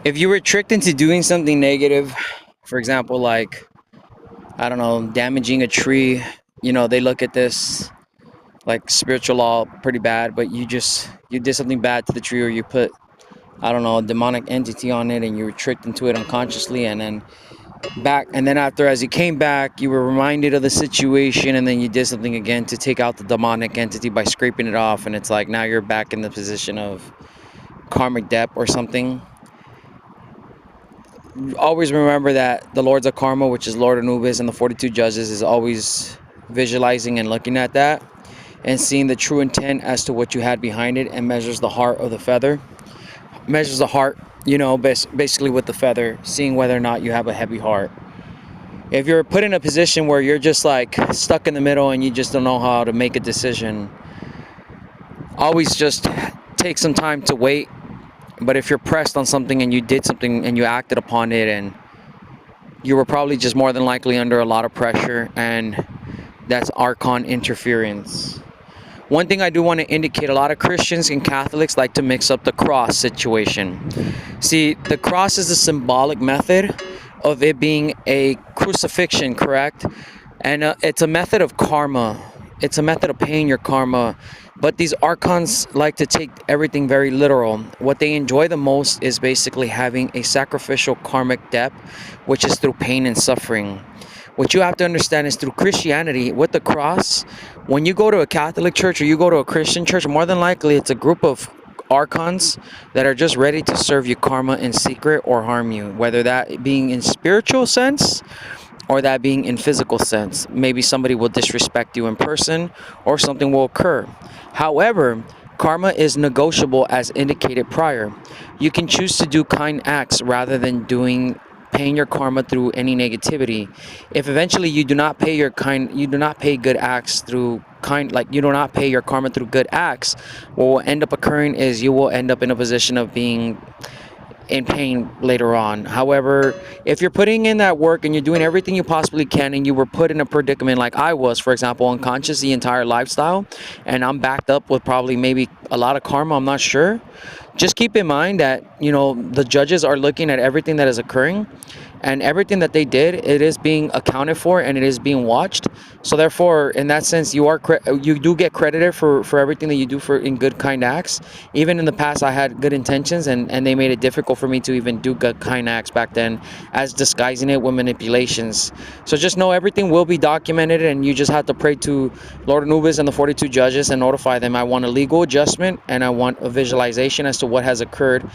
If you were tricked into doing something negative, for example, like, I don't know, damaging a tree, they look at this like spiritual law pretty bad, but you did something bad to the tree, or you put, I don't know, a demonic entity on it, and you were tricked into it unconsciously, and then after, as you came back, you were reminded of the situation, and then you did something again to take out the demonic entity by scraping it off, and it's like now you're back in the position of karmic debt or something. Always remember that the Lords of Karma, which is Lord Anubis and the 42 judges, is always visualizing and looking at that and seeing the true intent as to what you had behind it, and measures the heart of the feather, measures the heart, basically with the feather, seeing whether or not you have a heavy heart. If you're put in a position where you're just like stuck in the middle and you just don't know how to make a decision, always just take some time to wait. But if you're pressed on something and you did something and you acted upon it, and you were probably just more than likely under a lot of pressure, and that's archon interference. One thing I do want to indicate, a lot of Christians and Catholics like to mix up the cross situation. See, the cross is a symbolic method of it being a crucifixion, correct? And it's a method of karma. It's a method of paying your karma. But these archons like to take everything very literal. What they enjoy the most is basically having a sacrificial karmic debt, which is through pain and suffering. What you have to understand is, through Christianity, with the cross, when you go to a Catholic church or you go to a Christian church, more than likely it's a group of archons that are just ready to serve you karma in secret or harm you, whether that being in spiritual sense or that being in physical sense. Maybe somebody will disrespect you in person, or something will occur. However, karma is negotiable, as indicated prior. You can choose to do kind acts rather than paying your karma through any negativity. If eventually you do not pay good acts through you do not pay your karma through good acts, what will end up occurring is you will end up in a position of being in pain later on. However, if you're putting in that work and you're doing everything you possibly can, and you were put in a predicament like I was, for example, unconscious the entire lifestyle, and I'm backed up with probably maybe a lot of karma, I'm not sure, just keep in mind that the judges are looking at everything that is occurring, and everything that they did, it is being accounted for and it is being watched. So therefore, in that sense, you do get credited for everything that you do in good kind acts. Even in the past, I had good intentions, and they made it difficult for me to even do good kind acts back then, as disguising it with manipulations. So just know everything will be documented, and you just have to pray to Lord Anubis and the 42 judges and notify them, I want a legal adjustment and I want a visualization as to what has occurred